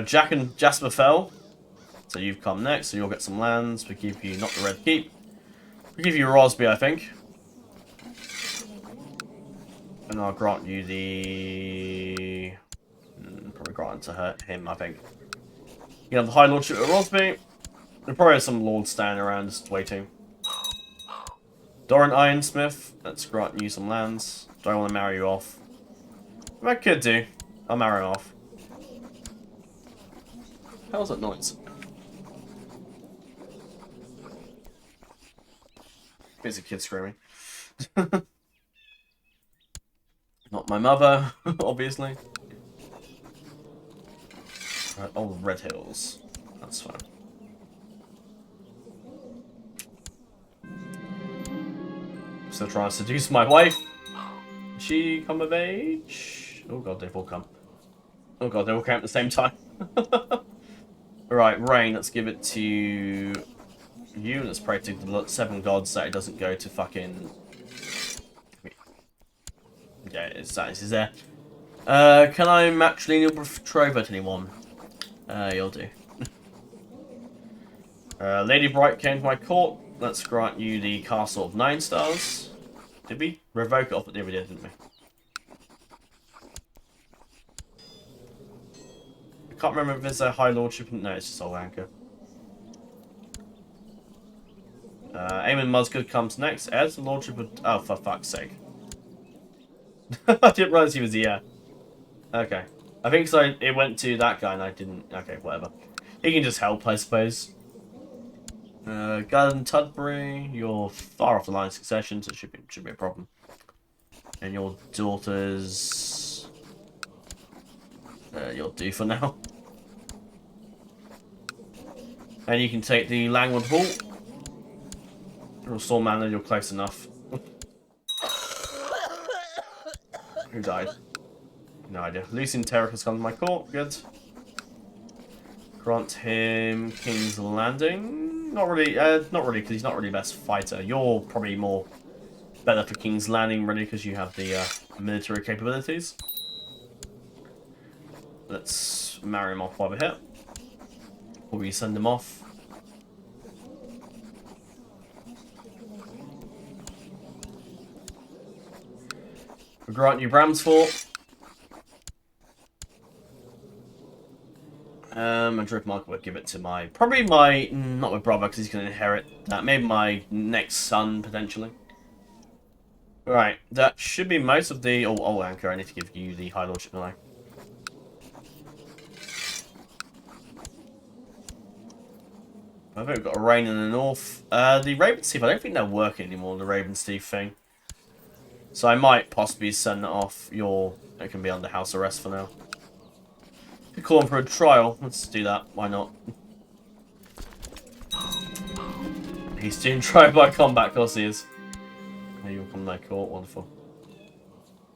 Jack and Jasper fell. So you've come next, so you'll get some lands. We give you not the Red Keep. We give you Rosby, I think. And I'll grant you the... probably grant it to him, I think. You have the High Lordship of Rosby. There probably have some lords standing around just waiting. Doran Ironsmith, let's grant you some lands. Do I want to marry you off? I could do. I'll marry him off. How's that noise? Here's a kid screaming. Not my mother, obviously. Right, oh, Red Hills. That's fine. Still trying to seduce my wife. She come of age? Oh god, they've all come. Oh god, they all came at the same time. Right, Rain, let's give it to you. Let's pray to the 7 gods that it doesn't go to fucking... Yeah, it's that. This is there. Can I matrilineal betroth to anyone? You'll do. Lady Bright came to my court. Let's grant you the Castle of 9 stars. Did we revoke it off at the other day, didn't we? I can't remember if there's a High Lordship. No, it's just Old Anchor. Aemon Musgood comes next. As the Lordship of... Oh, for fuck's sake. I didn't realise he was the heir. Okay. I think so. It went to that guy and I didn't... Okay, whatever. He can just help, I suppose. Garden Tudbury, you're far off the line of succession, so it should be a problem. And your daughters... You'll do for now. And you can take the Langwood Hall. Restore mana, you're close enough. Who died? No idea. Lucian Terror has come to my court. Good. Grant him King's Landing. Not really, because he's not really the best fighter. You're probably more better for King's Landing, really, because you have the military capabilities. Let's marry him off while we're here. Or we send him off. We grant you Bramsfort. And Driftmark would give it to not my brother, because he's going to inherit that. Maybe my next son, potentially. Right, that should be most of the... Oh, Anchor, I need to give you the High Lordship now. I think we've got a rain in the north. The Ravensteep, I don't think they're working anymore, the Ravensteep thing. So I might possibly send that off. It can be under house arrest for now. You call him for a trial. Let's do that. Why not? He's doing trial by combat, of course he is. Oh, you'll come to my court. Wonderful.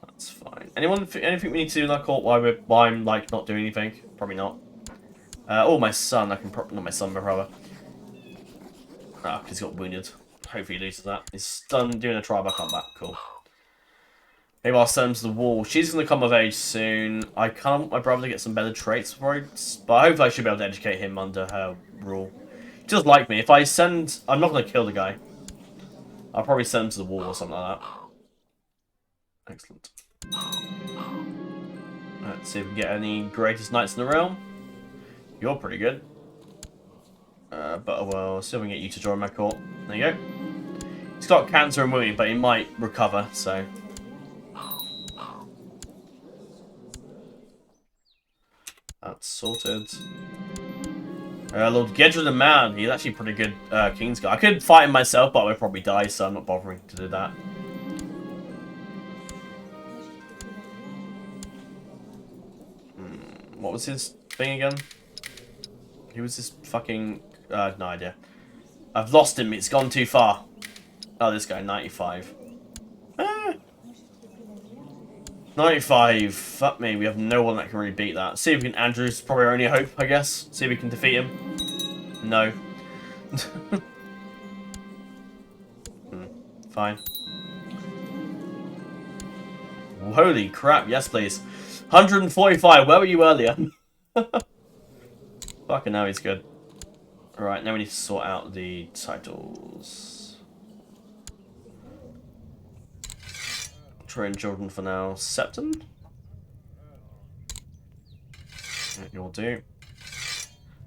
That's fine. Anything we need to do in our court while I'm like not doing anything? Probably not. My son. Not my son, my brother. Ah, he's got wounded. Hopefully he loses that. He's done doing a trial by combat. Cool. Maybe I'll send him to the wall. She's going to come of age soon. I can't want my brother to get some better traits before but hopefully I should be able to educate him under her rule. He does like me. If I send... I'm not going to kill the guy. I'll probably send him to the wall or something like that. Excellent. Let's see if we can get any greatest knights in the realm. You're pretty good. But well, see if we can get you to join my court. There you go. He's got cancer and wounding, but he might recover, so... That's sorted. Lord Gedra the Man. He's actually a pretty good King's guy. I could fight him myself, but I would probably die, so I'm not bothering to do that. What was his thing again? He was this fucking... no idea. I've lost him. It's gone too far. Oh, this guy, 95. 95. Fuck me, we have no one that can really beat that. See if we can... Andrew's probably our only hope, I guess. See if we can defeat him. No. Fine. Holy crap, yes please. 145, where were you earlier? Fucking now he's good. Alright, now we need to sort out the titles. Train children for now. Septon? You'll do.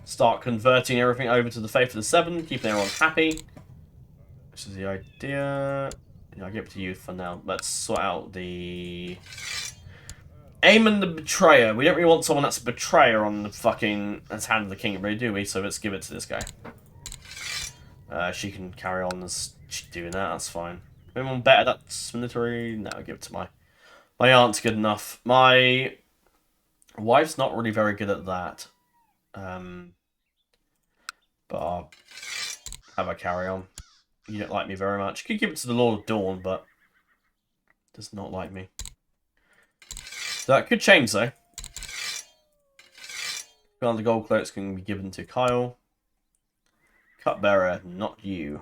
Start converting everything over to the Faith of the Seven, keeping everyone happy. Which is the idea. Yeah, I'll give it to you for now. Let's sort out the... Aemon the Betrayer. We don't really want someone that's a betrayer on the fucking... That's Hand of the King, really, do we? So let's give it to this guy. She can carry on as doing that, that's fine. Anyone better that's military? No, I'll give it to my aunt's good enough. My wife's not really very good at that. But I'll have her carry on. You don't like me very much. You could give it to the Lord of Dawn, but does not like me. That could change, though. The gold cloaks can be given to Kyle. Cupbearer, not you.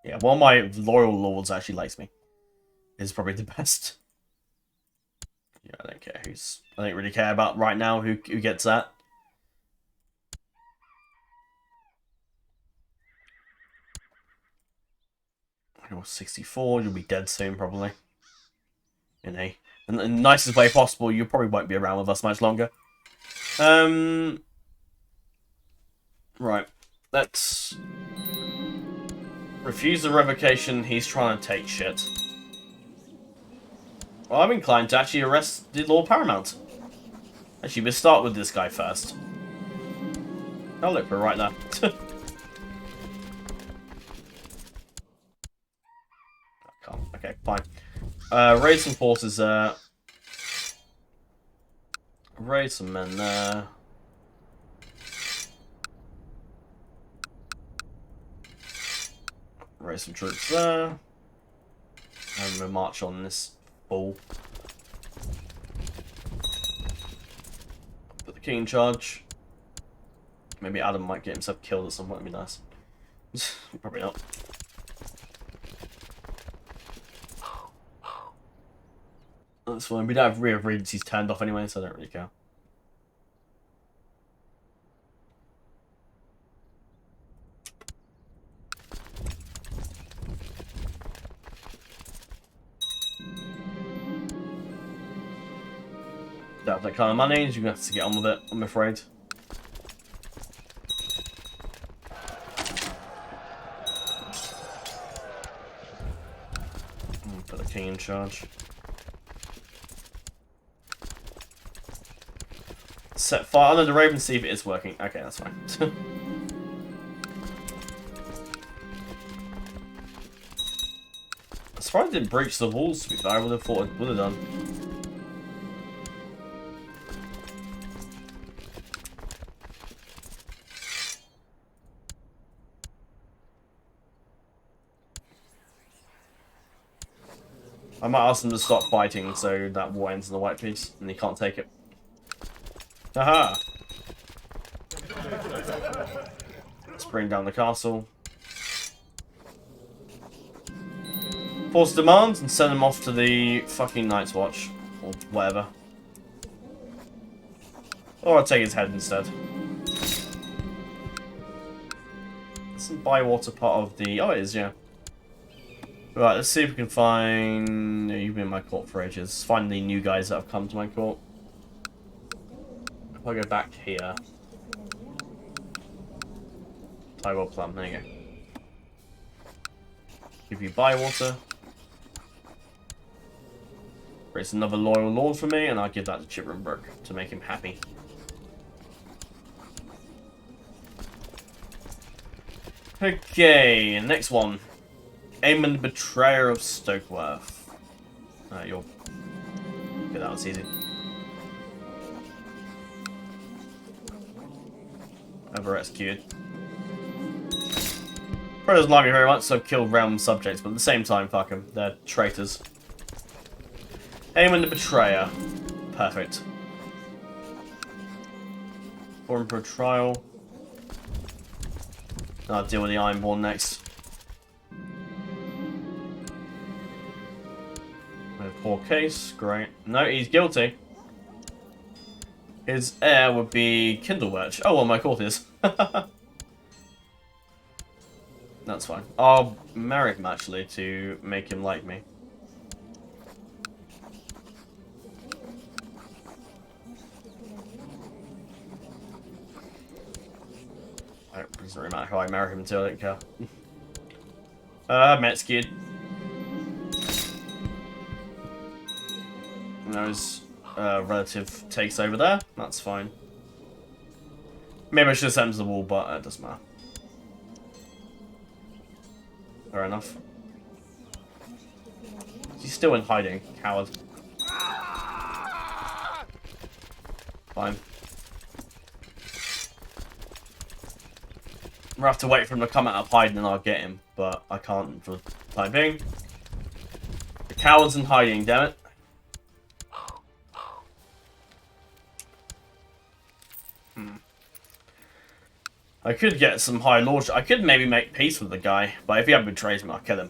Yeah, one of my loyal lords actually likes me. Is probably the best. Yeah, I don't care who's... I don't really care about right now who gets that. You're 64, you'll be dead soon, probably. In the nicest way possible, you probably won't be around with us much longer. Right. Let's... Refuse the revocation, he's trying to take shit. Well, I'm inclined to actually arrest the Lord Paramount. Actually, we'll start with this guy first. Oh look, we're right there. Okay, fine. Raise some forces. Raise some men there. Raise some troops there. And we'll march on this ball. Put the king in charge. Maybe Adam might get himself killed at some point, that'd be nice. Probably not. That's fine. We don't have Rear of Regencies turned off anyway, so I don't really care. Don't have that kind of money, you're gonna have to get on with it, I'm afraid. Put the king in charge. Set fire under the Raven, see if it is working. Okay, that's fine. As far as it didn't breach the walls, to be fair, I would have thought it would have done. I might ask them to stop fighting so that war ends in the white piece and he can't take it. Aha! Let's bring down the castle. Force demands and send them off to the fucking Night's Watch. Or whatever. Or I'll take his head instead. Isn't Bywater part of the... Oh, it is, yeah. Right, let's see if we can find... No, you've been in my court for ages. Find the new guys that have come to my court. If I go back here... Tyrell Plum, there you go. Give you Bywater. Creates another loyal lord for me, and I'll give that to Chibrenbrook to make him happy. Okay, next one. Aemon the Betrayer of Stokeworth. You'll... Okay, that was easy. Over executed. Probably doesn't like me very much, so I've killed realm subjects, but at the same time, fuck them. They're traitors. Aemon the Betrayer. Perfect. Forum for a trial. I'll deal with the Ironborn next. Poor case, great. No, he's guilty. His heir would be Kindlewurch. Oh, well, my court is. That's fine. I'll marry him, actually, to make him like me. It doesn't really matter how I marry him until I don't care. Metskid. Now his relative takes over there. That's fine. Maybe I should have sent him to the wall, but it doesn't matter. Fair enough. He's still in hiding, coward. Fine. We'll have to wait for him to come out of hiding and I'll get him, but I can't for the time being. The coward's in hiding, damn it. I could get some high lordship. I could maybe make peace with the guy, but if he ever betrays me, I'll kill him.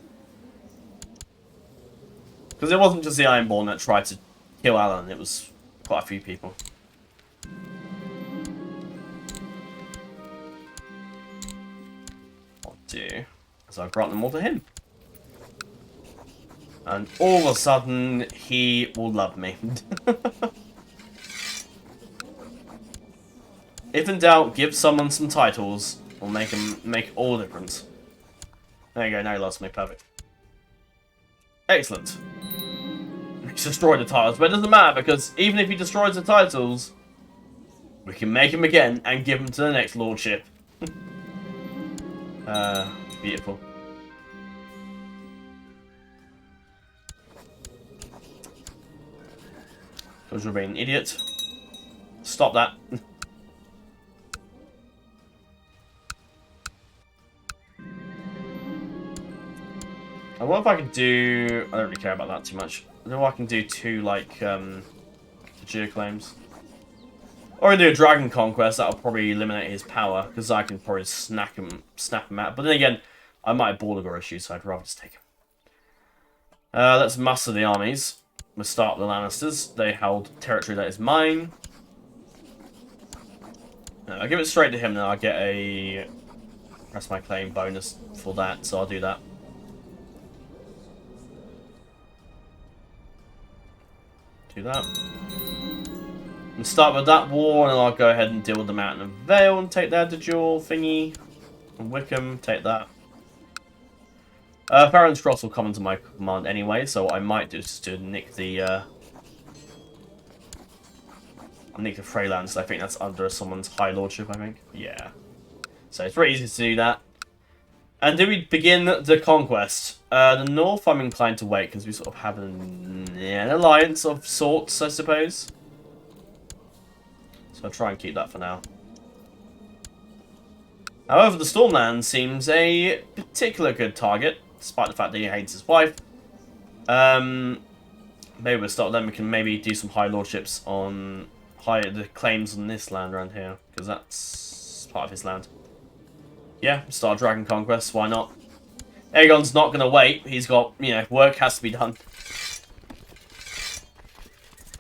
Because it wasn't just the Ironborn that tried to kill Alan, it was quite a few people. What I'll do is I'll grant them all to him. And all of a sudden, he will love me. If in doubt, give someone some titles. Will make all the difference. There you go, now he loves me, perfect. Excellent. He's destroyed the titles, but it doesn't matter because even if he destroys the titles, we can make him again and give him to the next lordship. Beautiful. Because you're being an idiot. stop that. I wonder if I can do... I don't really care about that too much. I don't know if I can do 2, like, Geo claims. Or I can do a Dragon Conquest, that'll probably eliminate his power, because I can probably snap him out. But then again, I might have Border issues, so I'd rather just take him. Let's muster the armies. We'll start with the Lannisters. They held territory that is mine. I'll give it straight to him, and I'll get a press my claim bonus for that, so I'll do that. Do that. And start with that war, and I'll go ahead and deal with the Mountain of Vale and take that dual thingy. And Wickham, take that. Farron's Cross will come into my command anyway, so I might just nick the Freylands. I think that's under someone's High Lordship, I think. Yeah. So it's very easy to do that. And do we begin the conquest? The North I'm inclined to wait, because we sort of have an alliance of sorts, I suppose. So I'll try and keep that for now. However, the Stormland seems a particular good target, despite the fact that he hates his wife. Maybe we'll start then. We can maybe do some High Lordships on the claims on this land around here, because that's part of his land. Yeah, start Dragon Conquest, why not? Aegon's not going to wait. He's got, you know, work has to be done.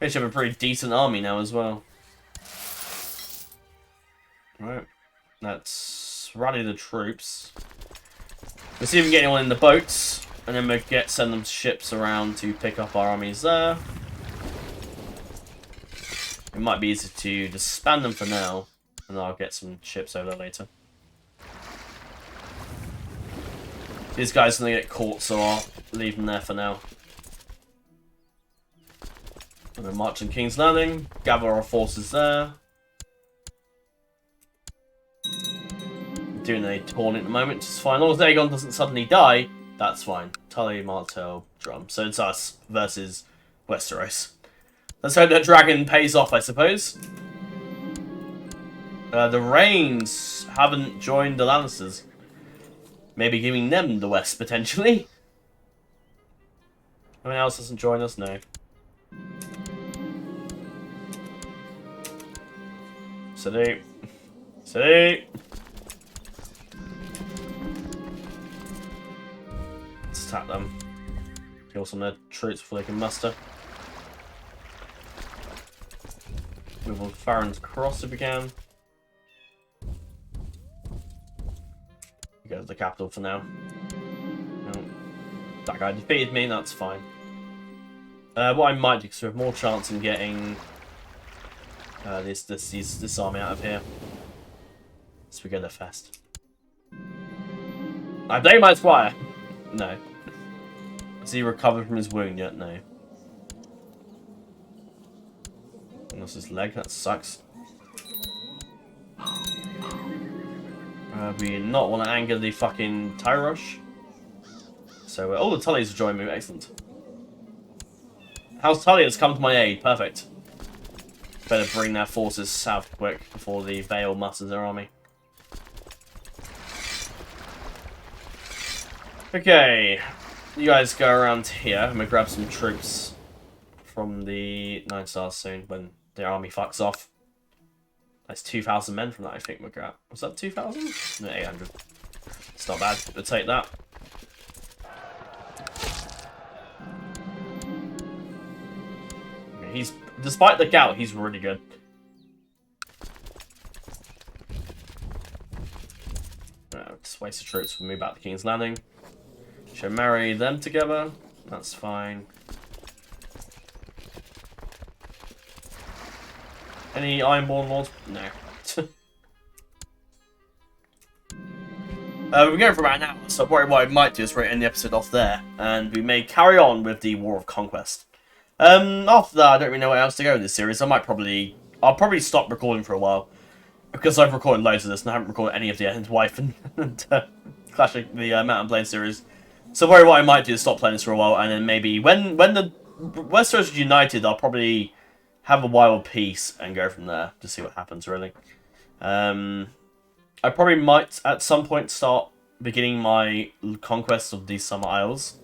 We should have a pretty decent army now as well. Right, let's rally the troops. Let's see if we can get anyone in the boats, and then we'll send them ships around to pick up our armies there. It might be easy to disband them for now, and I'll get some ships over there later. These guys are going to get caught, so I'll leave them there for now. And then march on King's Landing, gather our forces there. Doing a taunt at the moment, which is fine. As long as Aegon doesn't suddenly die, that's fine. Tully, Martell, Drum. So it's us versus Westeros. Let's hope that dragon pays off, I suppose. The Rains haven't joined the Lannisters. Maybe giving them the West, potentially. Anyone else doesn't join us? No. Salute. Salute. Let's attack them. Kill some of their troops before they can muster. Move on Farron's Cross if we can. Go to the capital for now. No. That guy defeated me, that's fine. What I might do, because we have more chance in getting this army out of here. So we go there fast. I blame my squire! No. Has he recovered from his wound yet? No. And that's his leg, that sucks. We not want to anger the fucking Tyrosh. So, oh, the Tullys have joined me. Excellent. House Tully has come to my aid. Perfect. Better bring their forces south quick before the Vale musters their army. Okay. You guys go around here. I'm going to grab some troops from the 9 stars soon when the army fucks off. That's 2,000 men from that, I think we'll grab. Was that 2,000? No, 800. It's not bad. We'll take that. He's, despite the gout, he's really good. Just waste the troops. We'll move back to King's Landing. Should marry them together. That's fine. Any Ironborn Lords? No. We're going for about an hour, so what I might do is end the episode off there, and we may carry on with the War of Conquest. After that, I don't really know where else to go in this series. I'll probably stop recording for a while, because I've recorded loads of this, and I haven't recorded any of the End Wife and Clash of the Mountain Blade series. So what I might do is stop playing this for a while, and then maybe when the Westeros is united, I'll probably have a wild peace and go from there to see what happens, really. I probably might, at some point, start beginning my conquest of these Summer Isles.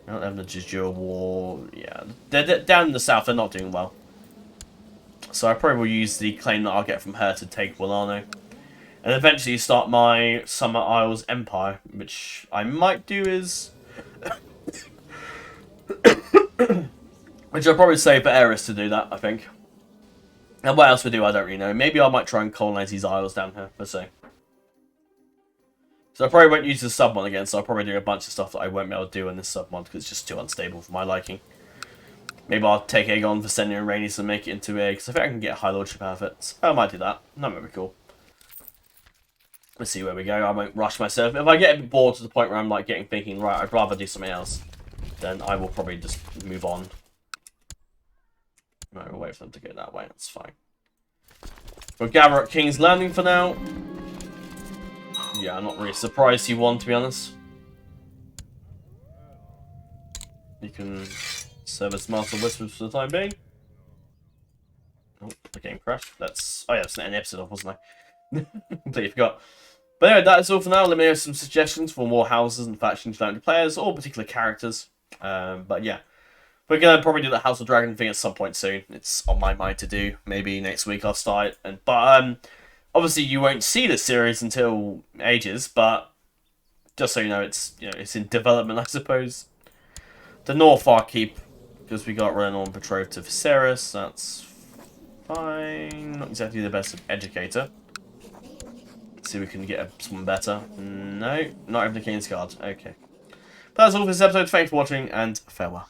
I don't have the Jejua War. Yeah, they're down in the south. They're not doing well. So I probably will use the claim that I'll get from her to take Wallano. And eventually start my Summer Isles Empire, which I might do is... which I'll probably save for Aerys to do that, I think. And what else we do, I don't really know. Maybe I might try and colonize these isles down here. Let's see. So I probably won't use the sub-mod again, so I'll probably do a bunch of stuff that I won't be able to do in this sub-mod because it's just too unstable for my liking. Maybe I'll take Aegon, Visenya, and Rhaenys and make it into a... because I think I can get a High Lordship out of it. So I might do that. That might be cool. Let's see where we go. I won't rush myself. If I get a bit bored to the point where I'm like thinking, right, I'd rather do something else, then I will probably just move on. Right, we'll wait for them to go that way. That's fine. We'll gather at King's Landing for now. Yeah, I'm not really surprised he won, to be honest. You can serve as Master Whispers for the time being. Oh, the game crashed. That's... oh yeah, it's an episode off, wasn't I? Completely forgot. But anyway, that is all for now. Let me know some suggestions for more houses and factions you like to players, or particular characters. But yeah. We're going to probably do the House of Dragon thing at some point soon. It's on my mind to do. Maybe next week I'll start. But obviously you won't see the series until ages, but just so you know, it's in development, I suppose. The Northfar Keep, because we got Rhaenor betrothed to Viserys. That's fine. Not exactly the best educator. Let's see if we can get someone better. No, not even the King's Guard. Okay. But that's all for this episode. Thanks for watching, and farewell.